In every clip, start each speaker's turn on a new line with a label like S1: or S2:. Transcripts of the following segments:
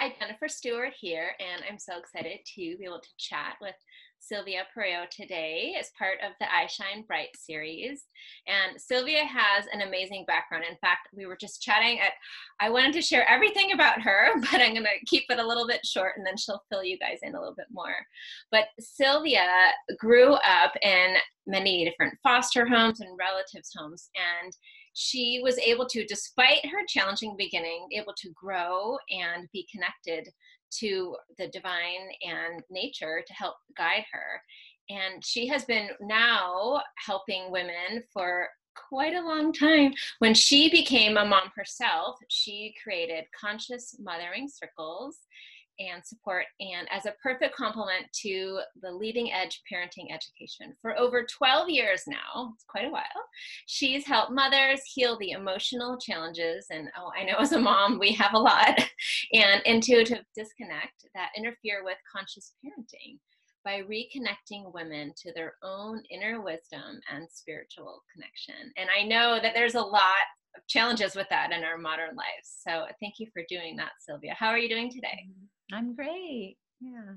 S1: Hi, Jennifer Stewart here, and I'm so excited to be able to chat with Sylvia Poareo today as part of the iShine Bright series. And Sylvia has an amazing background. In fact, we were just chatting. I wanted to share everything about her, but I'm going to keep it a little bit short, and then she'll fill you guys in a little bit more. But Sylvia grew up in many different foster homes and relatives' homes, and she was able to, despite her challenging beginning, able to grow and be connected to the divine and nature to help guide her. And she has been now helping women for quite a long time. When she became a mom herself, she created conscious mothering circles and support, and as a perfect complement to the leading edge parenting education. For over 12 years now, it's quite a while, she's helped mothers heal the emotional challenges, and I know as a mom we have a lot, and intuitive disconnect that interfere with conscious parenting by reconnecting women to their own inner wisdom and spiritual connection. And I know that there's a lot of challenges with that in our modern lives. So thank you for doing that, Sylvia. How are you doing today?
S2: I'm great. Yeah.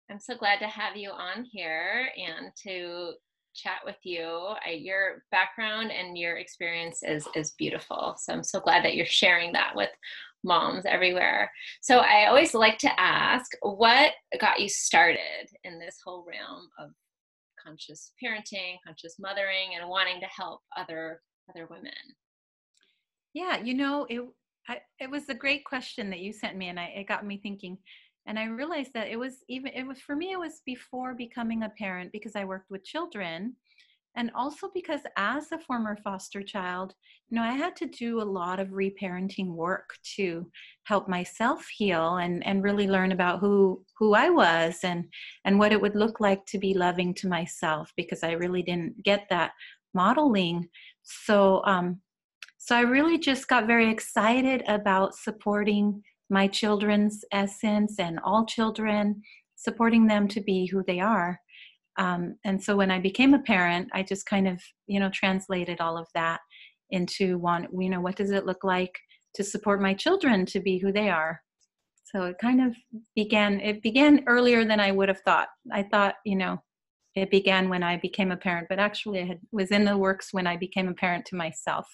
S1: I'm so glad to have you on here and to chat with you. Your background and your experience is beautiful. So I'm so glad that you're sharing that with moms everywhere. So I always like to ask, what got you started in this whole realm of conscious parenting, conscious mothering, and wanting to help other women?
S2: Yeah, it was a great question that you sent me, and it got me thinking. And I realized that it was for me, it was before becoming a parent, because I worked with children. And also because as a former foster child, I had to do a lot of reparenting work to help myself heal and really learn about who I was and what it would look like to be loving to myself, because I really didn't get that modeling. So I really just got very excited about supporting my children's essence and all children, supporting them to be who they are. And so when I became a parent, I just kind of, translated all of that into what does it look like to support my children to be who they are? So it kind of began earlier than I would have thought. I thought, it began when I became a parent, but actually was in the works when I became a parent to myself.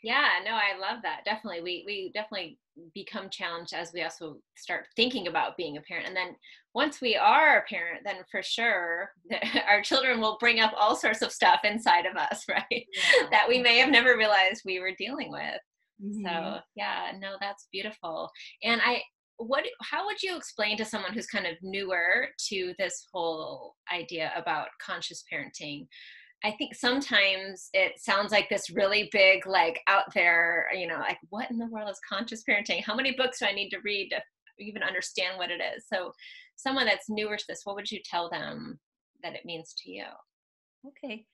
S1: Yeah, no, I love that. Definitely. We definitely become challenged as we also start thinking about being a parent. And then once we are a parent, then for sure our children will bring up all sorts of stuff inside of us, right?
S2: Yeah.
S1: That we may have never realized we were dealing with.
S2: Mm-hmm.
S1: So yeah, no, that's beautiful. And how would you explain to someone who's kind of newer to this whole idea about conscious parenting? I think sometimes it sounds like this really big, like out there, like what in the world is conscious parenting? How many books do I need to read to even understand what it is? So someone that's newer to this, what would you tell them that it means to you?
S2: Okay.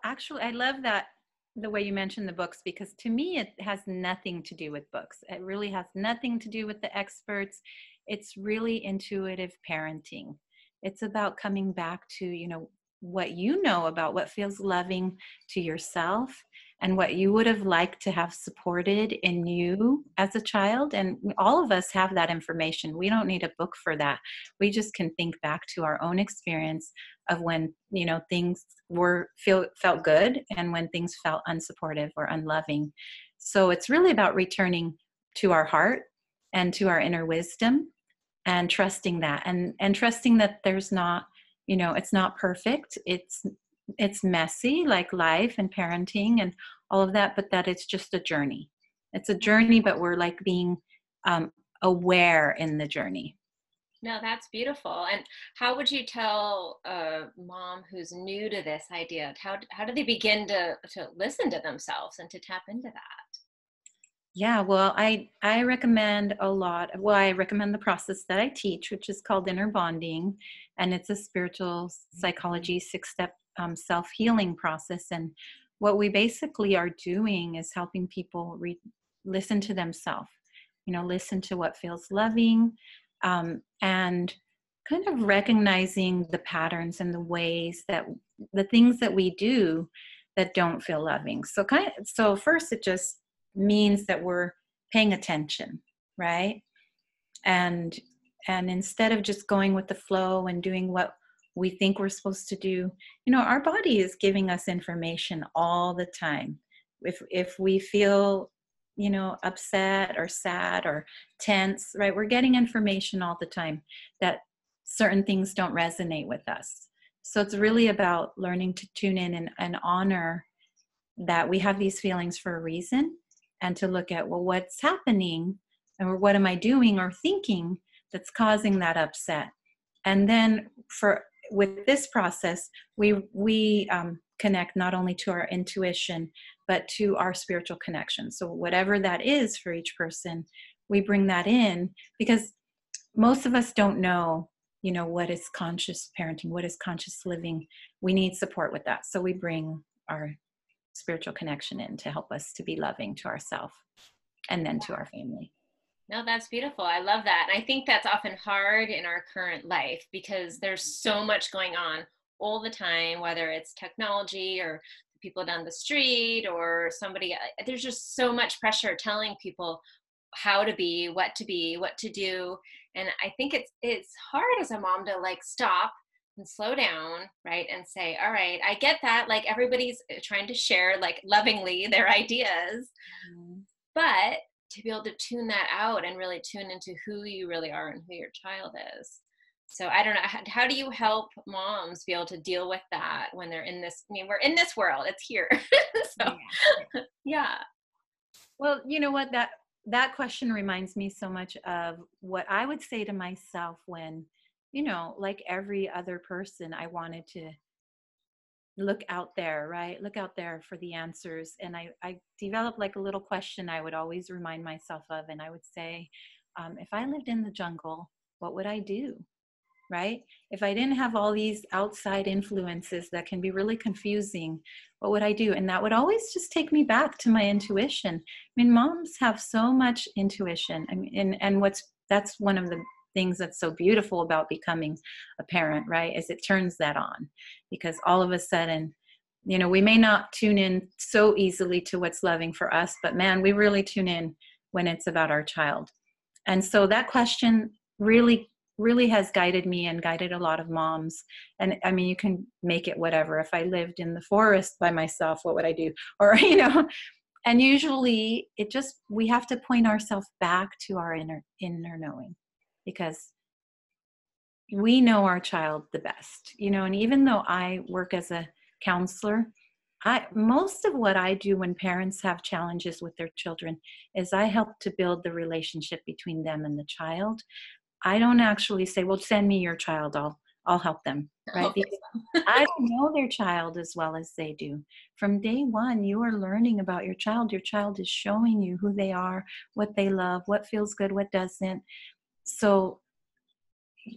S2: Actually, I love that the way you mentioned the books, because to me, it has nothing to do with books. It really has nothing to do with the experts. It's really intuitive parenting. It's about coming back to, what you know about what feels loving to yourself and what you would have liked to have supported in you as a child. And all of us have that information. We don't need a book for that. We just can think back to our own experience of when, things felt good and when things felt unsupportive or unloving. So it's really about returning to our heart and to our inner wisdom and trusting that and trusting that there's not, it's not perfect. It's messy, like life and parenting and all of that, but that it's just a journey. It's a journey, but we're like being aware in the journey.
S1: No, that's beautiful. And how would you tell a mom who's new to this idea? How do they begin to listen to themselves and to tap into that?
S2: Yeah, well, I recommend a lot. Well, I recommend the process that I teach, which is called Interbonding, and it's a spiritual psychology 6-step self-healing process. And what we basically are doing is helping people listen to themselves. Listen to what feels loving, and kind of recognizing the patterns and the ways that the things that we do that don't feel loving. So first, it just means that we're paying attention. right? And instead of just going with the flow and doing what we think we're supposed to do, our body is giving us information all the time. If we feel, upset or sad or tense, right, we're getting information all the time that certain things don't resonate with us. So it's really about learning to tune in and honor that we have these feelings for a reason, and to look at, well, what's happening, or what am I doing or thinking that's causing that upset. And then with this process, we connect not only to our intuition, but to our spiritual connection. So whatever that is for each person, we bring that in, because most of us don't know, what is conscious parenting, what is conscious living. We need support with that. So we bring our spiritual connection in to help us to be loving to ourselves and then to our family.
S1: No, that's beautiful. I love that. And I think that's often hard in our current life because there's so much going on all the time, whether it's technology or people down the street or somebody. There's just so much pressure telling people how to be, what to do. And I think it's hard as a mom to like stop and slow down, right? And say, all right, I get that. Like everybody's trying to share like lovingly their ideas, but to be able to tune that out and really tune into who you really are and who your child is. So I don't know, how do you help moms be able to deal with that when they're in this, I mean, we're in this world, it's here. So yeah.
S2: Well, you know what, that question reminds me so much of what I would say to myself when, like every other person, I wanted to look out there, right? Look out there for the answers. And I developed like a little question I would always remind myself of. And I would say, if I lived in the jungle, what would I do? Right? If I didn't have all these outside influences that can be really confusing, what would I do? And that would always just take me back to my intuition. I mean, moms have so much intuition. I mean, and that's one of the things that's so beautiful about becoming a parent, right? Is it turns that on, because all of a sudden, we may not tune in so easily to what's loving for us, but man, we really tune in when it's about our child. And so that question really has guided me and guided a lot of moms. And I mean, you can make it whatever. If I lived in the forest by myself, what would I do? Or, and usually we have to point ourselves back to our inner knowing, because we know our child the best, and even though I work as a counselor, most of what I do when parents have challenges with their children is I help to build the relationship between them and the child. I don't actually say, well, send me your child, I'll help them, right? Because I don't know their child as well as they do. From day one, you are learning about your child. Your child is showing you who they are, what they love, what feels good, what doesn't. So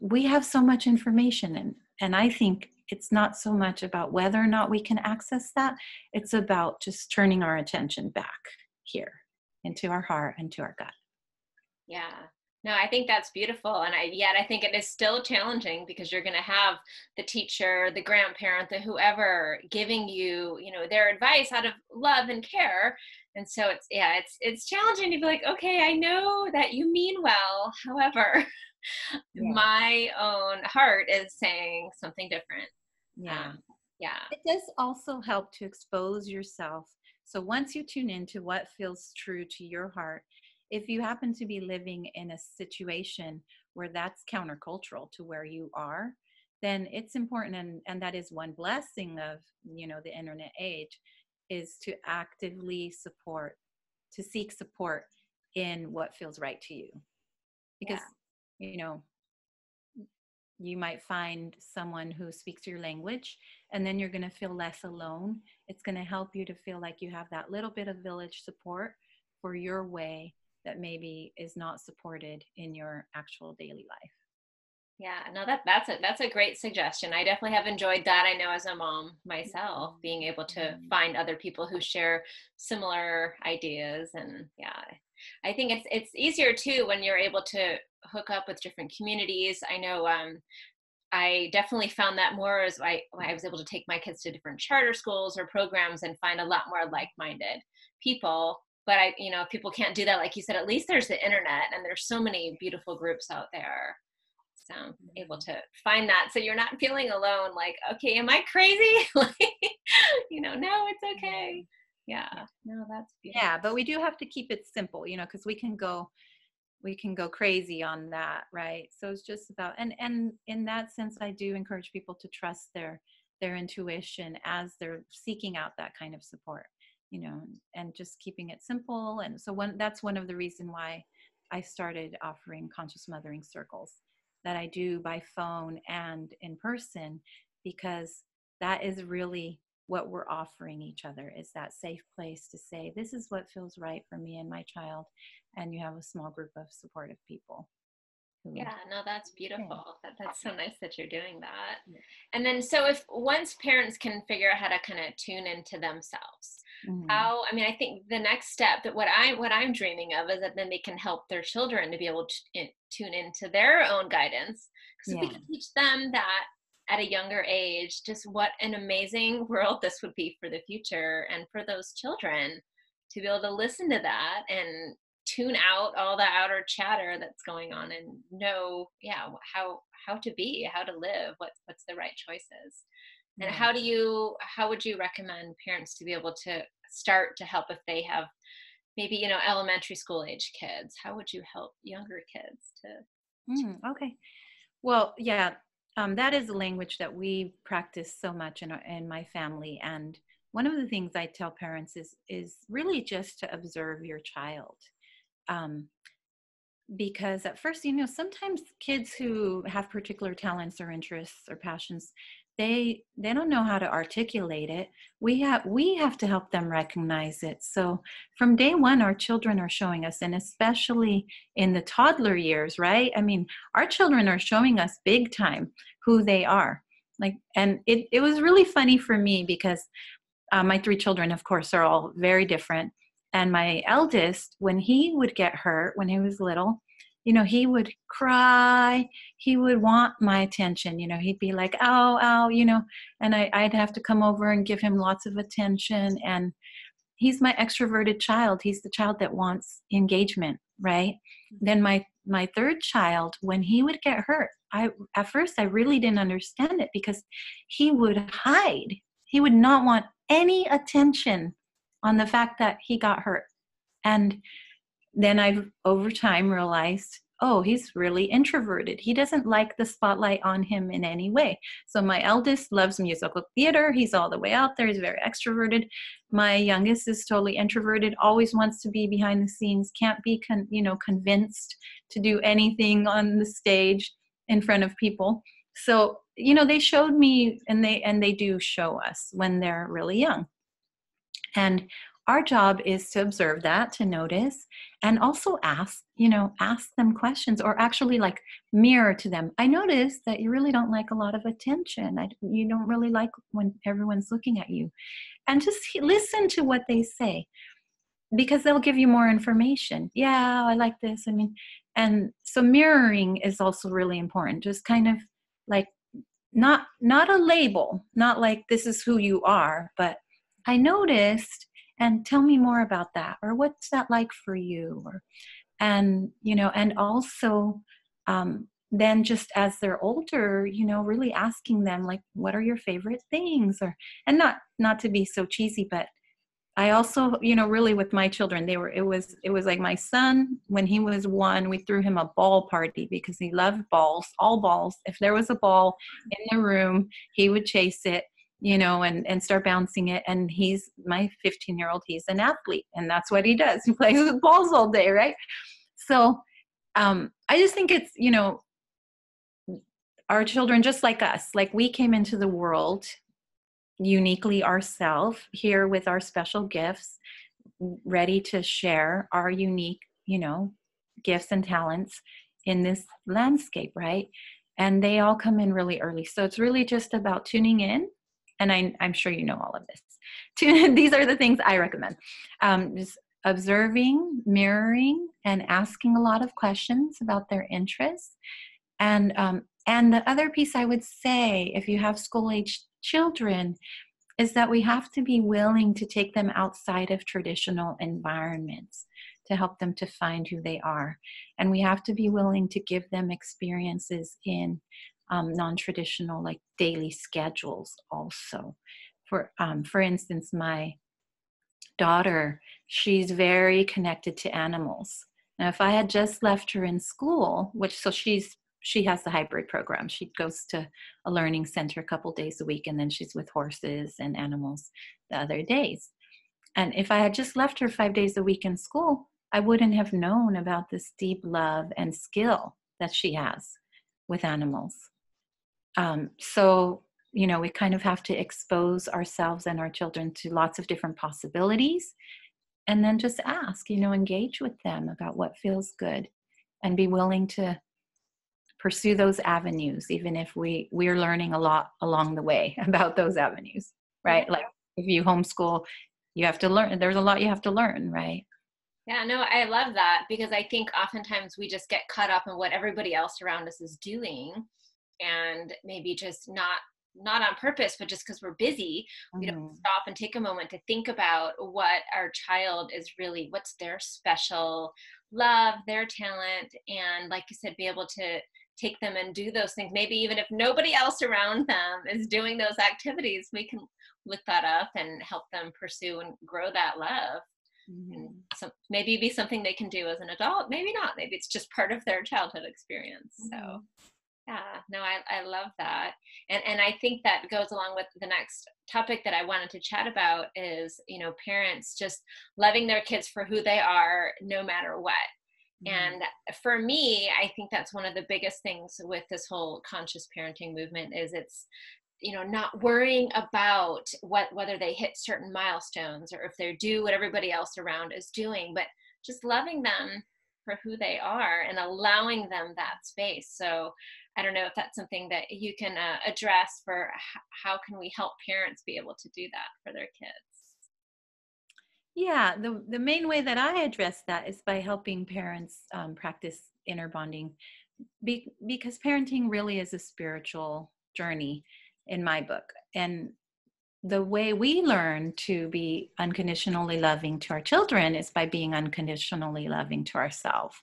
S2: we have so much information, and I think it's not so much about whether or not we can access that. It's about just turning our attention back here into our heart and to our gut.
S1: Yeah. No, I think that's beautiful. And I think it is still challenging because you're going to have the teacher, the grandparent, the whoever giving you, their advice out of love and care. And so it's challenging to be like, okay, I know that you mean well. However, my own heart is saying something different.
S2: Yeah. It does also help to expose yourself. So once you tune into what feels true to your heart, if you happen to be living in a situation where that's countercultural to where you are, then it's important, and that is one blessing of, the internet age, is to actively seek support in what feels right to you. Because, you might find someone who speaks your language, and then you're going to feel less alone. It's going to help you to feel like you have that little bit of village support for your way that maybe is not supported in your actual daily life.
S1: Yeah, no, that's a great suggestion. I definitely have enjoyed that. I know as a mom myself, being able to find other people who share similar ideas, and I think it's easier too when you're able to hook up with different communities. I know I definitely found that more as I was able to take my kids to different charter schools or programs and find a lot more like-minded people but if people can't do that, like you said, at least there's the internet, and there's so many beautiful groups out there. So able to find that, so you're not feeling alone, like, okay, am I crazy? Like, no, it's okay. Yeah, no, that's beautiful.
S2: Yeah, but we do have to keep it simple, because we can go crazy on that, right? So it's just about, and in that sense, I do encourage people to trust their intuition as they're seeking out that kind of support, and just keeping it simple. And so that's one of the reasons why I started offering conscious mothering circles that I do by phone and in person, because that is really what we're offering each other, is that safe place to say, this is what feels right for me and my child. And you have a small group of supportive people.
S1: Yeah, no, that's beautiful. That's so nice that you're doing that. Yeah. And then, so if once parents can figure out how to kind of tune into themselves, I think the next step, that what I'm dreaming of, is that then they can help their children to be able to tune into their own guidance. Because if we can teach them that at a younger age, just what an amazing world this would be for the future, and for those children to be able to listen to that and tune out all the outer chatter that's going on, and know how to be, how to live, what's the right choices. And how would you recommend parents to be able to start to help if they have maybe elementary school age kids? How would you help younger kids to
S2: okay, well, yeah, that is a language that we practice so much in my family. And one of the things I tell parents is really just to observe your child. Because at first, sometimes kids who have particular talents or interests or passions, they don't know how to articulate it. We have to help them recognize it. So from day one, our children are showing us, and especially in the toddler years, right? I mean, our children are showing us big time who they are. And it was really funny for me, because my 3 children, of course, are all very different. And my eldest, when he would get hurt when he was little, he would cry. He would want my attention. He'd be like, ow, ow, and I'd have to come over and give him lots of attention. And he's my extroverted child. He's the child that wants engagement, right? Then my 3rd child, when he would get hurt, at first I really didn't understand it, because he would hide. He would not want any attention on the fact that he got hurt. And then I've over time realized, oh, he's really introverted. He doesn't like the spotlight on him in any way. So my eldest loves musical theater. He's all the way out there. He's very extroverted. My youngest is totally introverted, always wants to be behind the scenes, can't be convinced to do anything on the stage in front of people. So, they showed me, and they do show us when they're really young. And our job is to observe that, to notice, and also ask them questions, or actually mirror to them. I noticed that you really don't like a lot of attention. You don't really like when everyone's looking at you. And just listen to what they say, because they'll give you more information. Yeah, I like this. And so mirroring is also really important. Just kind of not a label, not like this is who you are, but I noticed, and tell me more about that, or what's that like for you, and also then just as they're older, really asking them what are your favorite things, and not to be so cheesy, but I also, really with my children, it was like my son, when he was 1, we threw him a ball party because he loved balls, all balls. If there was a ball in the room, he would chase it, and start bouncing it. And he's my 15-year-old, he's an athlete, and that's what he does. He plays with balls all day, right? So I just think it's, our children, just like us, we came into the world uniquely ourselves, here with our special gifts, ready to share our unique, gifts and talents in this landscape, right? And they all come in really early. So it's really just about tuning in. And I'm sure you know all of this. These are the things I recommend. Just observing, mirroring, and asking a lot of questions about their interests. And the other piece I would say, if you have school-age children, is that we have to be willing to take them outside of traditional environments to help them to find who they are. And we have to be willing to give them experiences in non-traditional, like daily schedules also. For instance, my daughter, she's very connected to animals. Now, if I had just left her in school, she has the hybrid program. She goes to a learning center a couple days a week, and then she's with horses and animals the other days. And if I had just left her 5 days a week in school, I wouldn't have known about this deep love and skill that she has with animals. So, we kind of have to expose ourselves and our children to lots of different possibilities, and then just ask, engage with them about what feels good, and be willing to pursue those avenues, even if we're learning a lot along the way about those avenues, right?
S1: Yeah.
S2: Like if you homeschool, you have to learn. There's a lot you have to learn, right?
S1: Yeah, no, I love that, because I think oftentimes we just get caught up in what everybody else around us is doing, and maybe just not on purpose, but just because we're busy, we don't stop and take a moment to think about what our child is really, what's their special love, their talent, and like you said, be able to take them and do those things. Maybe even if nobody else around them is doing those activities, we can look that up and help them pursue and grow that love. And maybe be something they can do as an adult, maybe not, maybe it's just part of their childhood experience. So yeah, no, I love that. And I think that goes along with the next topic that I wanted to chat about is, parents just loving their kids for who they are, no matter what. And for me, I think that's one of the biggest things with this whole conscious parenting movement is it's, not worrying about whether they hit certain milestones or if they do what everybody else around is doing, but just loving them for who they are and allowing them that space. So I don't know if that's something that you can address for how can we help parents be able to do that for their kids?
S2: Yeah, the main way that I address that is by helping parents practice inner bonding, because parenting really is a spiritual journey in my book. And the way we learn to be unconditionally loving to our children is by being unconditionally loving to ourselves,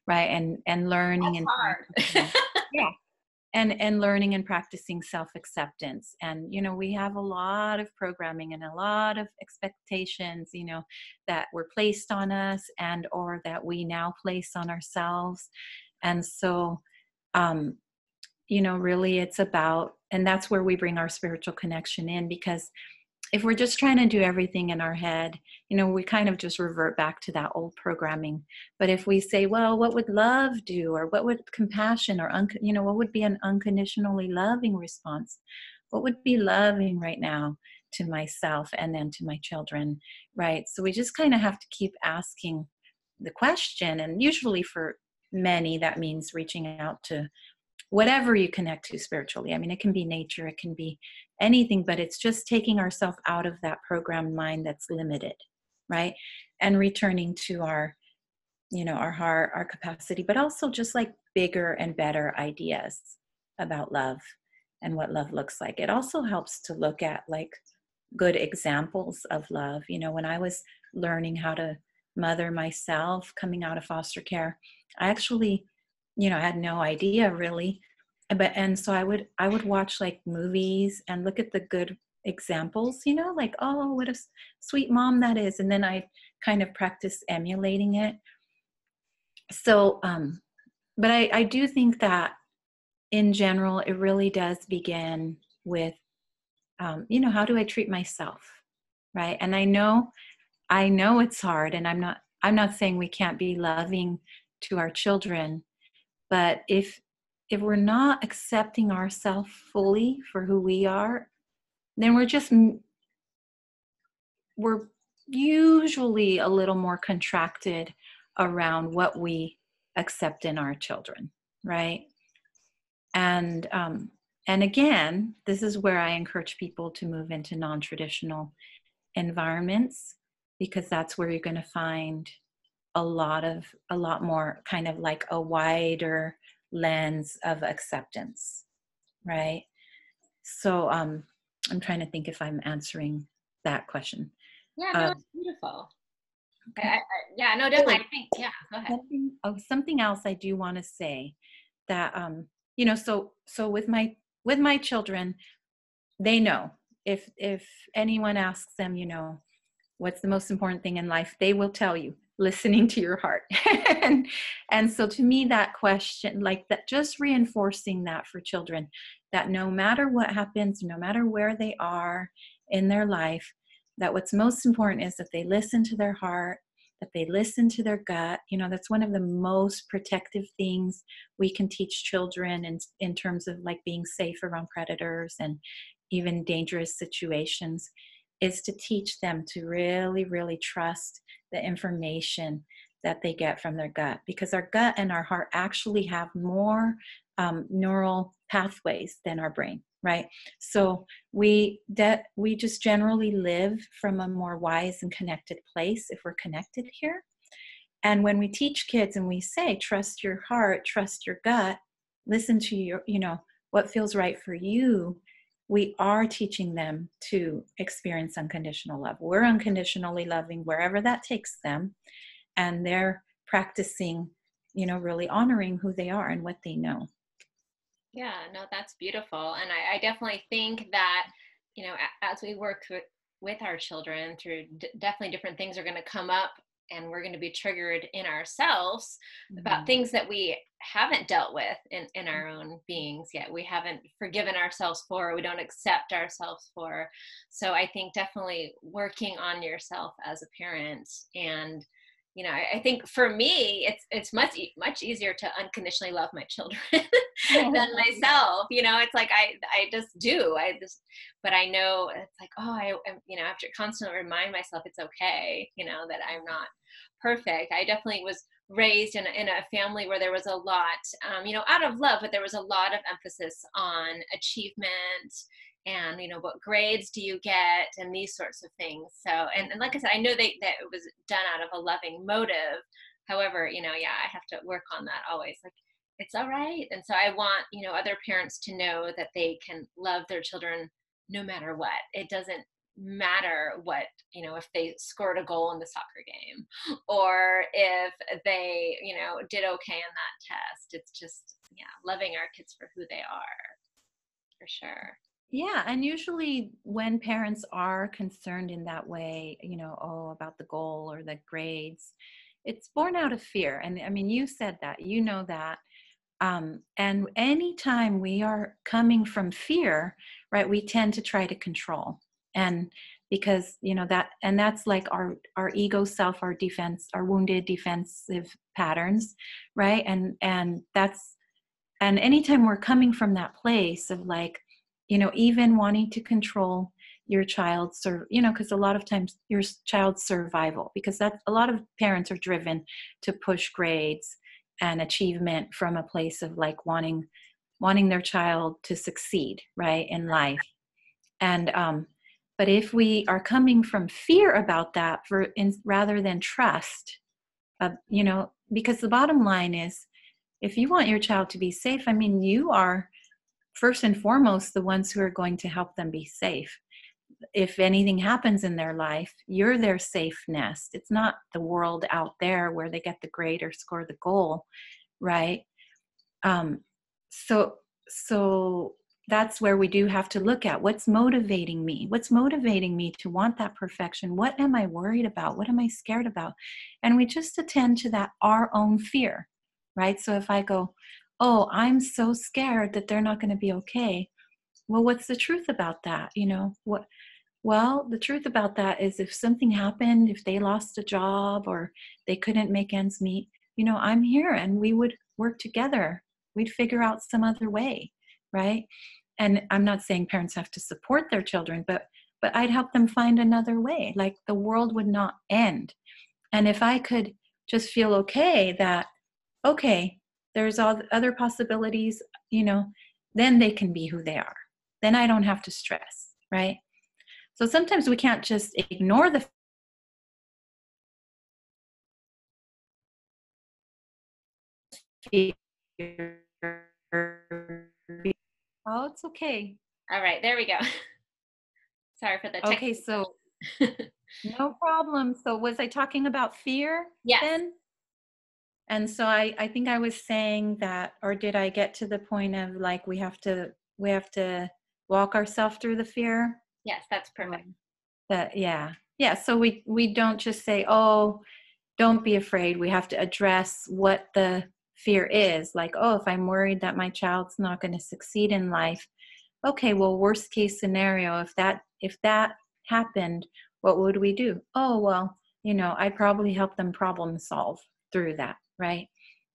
S2: right? And learning
S1: That's
S2: and
S1: hard.
S2: yeah, and learning and practicing self-acceptance. And we have a lot of programming and a lot of expectations that were placed on us and or that we now place on ourselves. And so really it's about, and that's where we bring our spiritual connection in, because if we're just trying to do everything in our head, we kind of just revert back to that old programming. But if we say, well, what would love do? Or what would compassion or, what would be an unconditionally loving response? What would be loving right now to myself and then to my children, right? So we just kind of have to keep asking the question. And usually for many, that means reaching out to whatever you connect to spiritually. I mean, it can be nature, it can be anything, but it's just taking ourselves out of that programmed mind that's limited, right? And returning to our, our heart, our capacity, but also just like bigger and better ideas about love and what love looks like. It also helps to look at like good examples of love. When I was learning how to mother myself coming out of foster care, I actually I had no idea really, and so I would watch like movies and look at the good examples, like, oh, what a sweet mom that is, and then I kind of practice emulating it. So but I do think that in general it really does begin with how do I treat myself, right? And I know it's hard, and I'm not saying we can't be loving to our children. But if we're not accepting ourselves fully for who we are, then we're usually a little more contracted around what we accept in our children, right? And again, this is where I encourage people to move into non-traditional environments, because that's where you're going to find a lot more kind of like a wider lens of acceptance, right? So I'm trying to think if I'm answering that question.
S1: Yeah, no,
S2: Uh,
S1: it's beautiful.
S2: okay.
S1: Yeah, no, definitely.
S2: Oh,
S1: I think, yeah, go ahead.
S2: something else I do want to say that so with my children, they know if anyone asks them, what's the most important thing in life, they will tell you listening to your heart. and and so to me, that question, like that, just reinforcing that for children, that no matter what happens, no matter where they are in their life, that what's most important is that they listen to their heart, that they listen to their gut. That's one of the most protective things we can teach children in terms of like being safe around predators and even dangerous situations, is to teach them to really, really trust the information that they get from their gut, because our gut and our heart actually have more neural pathways than our brain, right? So we just generally live from a more wise and connected place if we're connected here. And when we teach kids and we say, trust your heart, trust your gut, listen to what feels right for you, we are teaching them to experience unconditional love. We're unconditionally loving wherever that takes them. And they're practicing, really honoring who they are and what they know.
S1: Yeah, no, that's beautiful. And I definitely think that, as we work with our children through definitely different things are going to come up, and we're going to be triggered in ourselves about
S2: Mhm.
S1: things that we haven't dealt with in our own beings yet. We haven't forgiven ourselves for, we don't accept ourselves for. So I think definitely working on yourself as a parent. And I think for me, it's much easier to unconditionally love my children than myself. It's like I just do. But I know it's like, oh, I have to constantly remind myself it's okay. That I'm not perfect. I definitely was raised in a family where there was a lot, out of love, but there was a lot of emphasis on achievement and what grades do you get and these sorts of things. So and like I said, I know that it was done out of a loving motive. However, yeah, I have to work on that always, like it's all right. And so I want other parents to know that they can love their children no matter what. It doesn't matter what, if they scored a goal in the soccer game or if they did okay in that test. It's just, yeah, loving our kids for who they are, for sure.
S2: Yeah, and usually when parents are concerned in that way, about the goal or the grades, it's born out of fear. And I mean, you said that, that. And anytime we are coming from fear, right, we tend to try to control. And because, that's like our ego self, our defense, our wounded defensive patterns, right? And anytime we're coming from that place of like, even wanting to control your child's, because a lot of times your child's survival, because that's a lot of parents are driven to push grades and achievement from a place of like wanting their child to succeed, right, in life. And but if we are coming from fear about that rather than trust, because the bottom line is, if you want your child to be safe, I mean, you are first and foremost the ones who are going to help them be safe. If anything happens in their life, you're their safe nest. It's not the world out there where they get the grade or score the goal, right? Um, so so that's where we do have to look at what's motivating me. What's motivating me to want that perfection? What am I worried about? What am I scared about? And we just attend to that, our own fear, right? So if I go, oh, I'm so scared that they're not going to be okay. Well, what's the truth about that? What? Well, the truth about that is if something happened, if they lost a job or they couldn't make ends meet, I'm here and we would work together. We'd figure out some other way, right? And I'm not saying parents have to support their children, but I'd help them find another way. Like the world would not end. And if I could just feel okay that, okay, there's all the other possibilities, then they can be who they are. Then I don't have to stress, right? So sometimes we can't just ignore the fear. Oh, it's okay.
S1: All right, there we go. Sorry for the
S2: Okay, so
S1: technical.
S2: no problem. So was I talking about fear
S1: Yes,
S2: then? And so I think I was saying that, or did I get to the point of like we have to walk ourselves through the fear?
S1: yes, that's
S2: Or
S1: perfect.
S2: that yeah. So we don't just say, oh, don't be afraid. We have to address what the fear is. Like, oh, if I'm worried that my child's not going to succeed in life, okay, well, worst case scenario, if that happened, what would we do? Oh, well, I'd probably help them problem solve through that, right?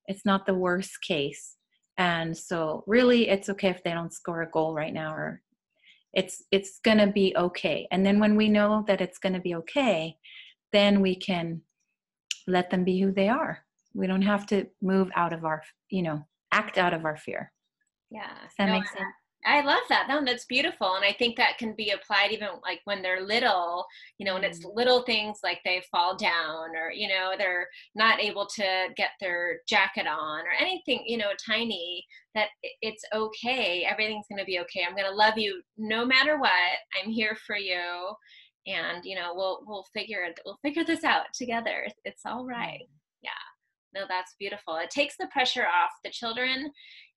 S2: It's not the worst case. And so really it's okay if they don't score a goal right now, or it's going to be okay. And then when we know that it's going to be okay, then we can let them be who they are. We don't have to move out of our, act out of our fear.
S1: Yeah.
S2: Does that
S1: No,
S2: make sense?
S1: I love that. No, that's beautiful. And I think that can be applied even like when they're little, when it's
S2: Mm.
S1: little things like they fall down or, they're not able to get their jacket on or anything, tiny, that it's okay. Everything's going to be okay. I'm going to love you no matter what. I'm here for you. And, we'll figure this out together. It's all right.
S2: Yeah.
S1: Yeah. No, that's beautiful. It takes the pressure off the children.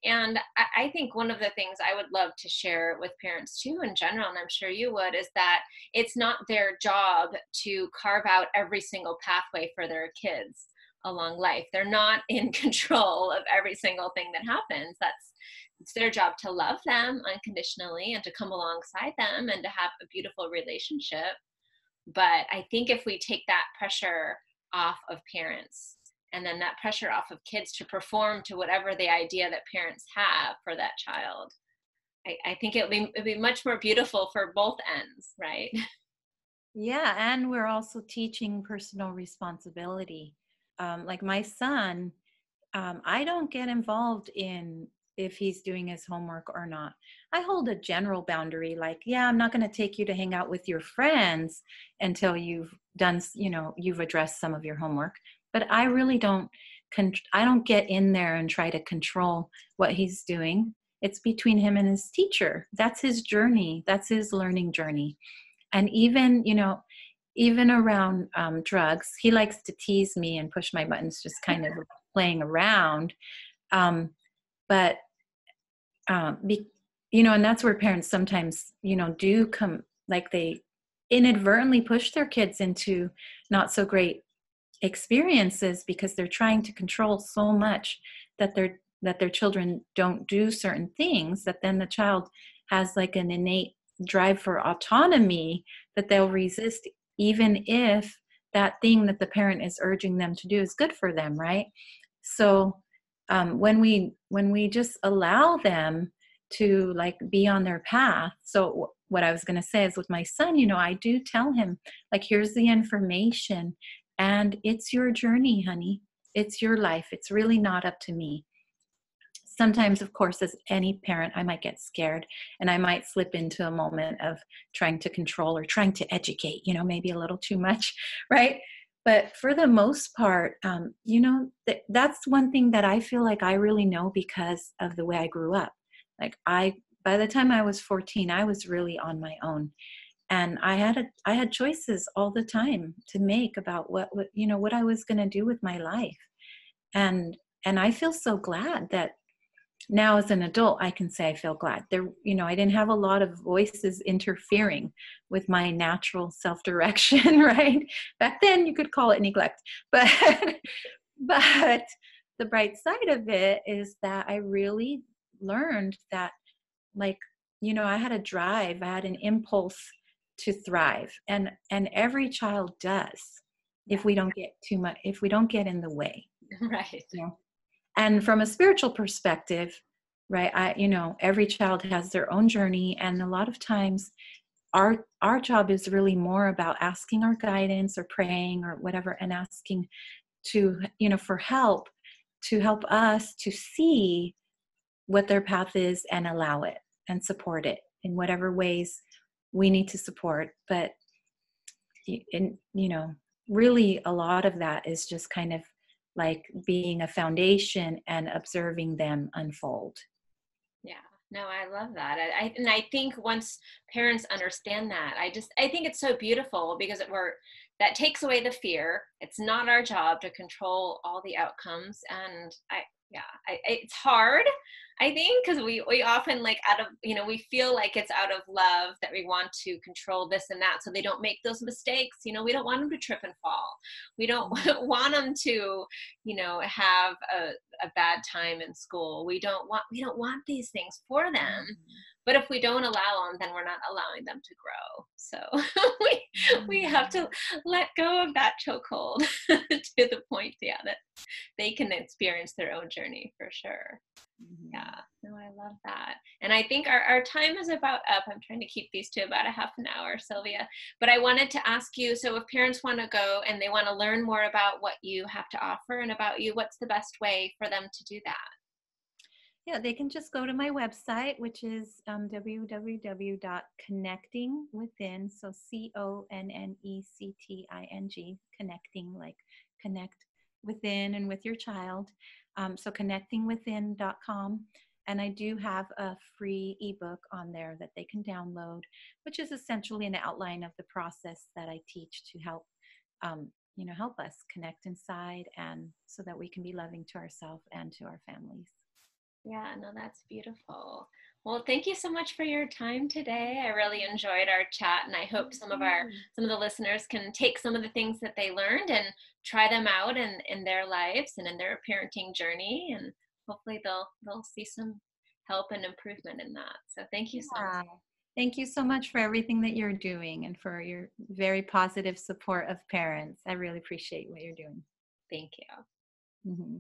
S1: And I think one of the things I would love to share with parents too, in general, and I'm sure you would, is that it's not their job to carve out every single pathway for their kids along life. They're not in control of every single thing that happens. It's their job to love them unconditionally and to come alongside them and to have a beautiful relationship. But I think if we take that pressure off of parents and then that pressure off of kids to perform to whatever the idea that parents have for that child, I think it'd be much more beautiful for both ends, right?
S2: Yeah, and we're also teaching personal responsibility. Like my son, I don't get involved in if he's doing his homework or not. I hold a general boundary, like, yeah, I'm not going to take you to hang out with your friends until you've done, you've addressed some of your homework. But I really don't, I don't get in there and try to control what he's doing. It's between him and his teacher. That's his journey. That's his learning journey. And even around drugs, he likes to tease me and push my buttons, just kind of playing around. Um, but and that's where parents sometimes, do come, like they inadvertently push their kids into not so great experiences because they're trying to control so much that their children don't do certain things, that then the child has like an innate drive for autonomy that they'll resist even if that thing that the parent is urging them to do is good for them, right? So when we just allow them to like be on their path. So what I was going to say is with my son, I do tell him, like, here's the information and it's your journey, honey. It's your life. It's really not up to me. Sometimes, of course, as any parent, I might get scared and I might slip into a moment of trying to control or trying to educate, maybe a little too much, right? But for the most part, that's one thing that I feel like I really know because of the way I grew up. Like by the time I was 14, I was really on my own. And I had choices all the time to make about what I was going to do with my life. And I feel so glad that now as an adult I can say I feel glad there, I didn't have a lot of voices interfering with my natural self-direction. Right, back then you could call it neglect, but but the bright side of it is that I really learned that, like, I had a drive, I had an impulse to thrive, and every child does,
S1: Yeah.
S2: if we don't get too much, if we don't get in the way.
S1: Right.
S2: And from a spiritual perspective, right, every child has their own journey, and a lot of times our job is really more about asking our guidance or praying or whatever, and asking to, for help, to help us to see what their path is and allow it and support it in whatever ways we need to support. But in, really a lot of that is just kind of like being a foundation and observing them unfold.
S1: Yeah. No, I love that. And I think once parents understand that, I think it's so beautiful because that takes away the fear. It's not our job to control all the outcomes. And yeah, it's hard, I think, because we often like out of, we feel like it's out of love that we want to control this and that so they don't make those mistakes. We don't want them to trip and fall. We don't want them to, have a bad time in school. We don't want these things for them. But if we don't allow them, then we're not allowing them to grow. So we have to let go of that chokehold to the point, yeah, that they can experience their own journey for sure. Yeah, no, I love that. And I think our time is about up. I'm trying to keep these to about a half an hour, Sylvia. But I wanted to ask you, so if parents want to go and they want to learn more about what you have to offer and about you, what's the best way for them to do that?
S2: Yeah, they can just go to my website, which is www.connectingwithin, so CONNECTING, connecting, like connect within and with your child. So connectingwithin.com. And I do have a free ebook on there that they can download, which is essentially an outline of the process that I teach to help, help us connect inside, and so that we can be loving to ourselves and to our families.
S1: Yeah, no, that's beautiful. Well, thank you so much for your time today. I really enjoyed our chat, and I hope some of the listeners can take some of the things that they learned and try them out in their lives and in their parenting journey, and hopefully they'll see some help and improvement in that. So thank you so much.
S2: Thank you so much for everything that you're doing and for your very positive support of parents. I really appreciate what you're doing.
S1: Thank you.
S2: Mm-hmm.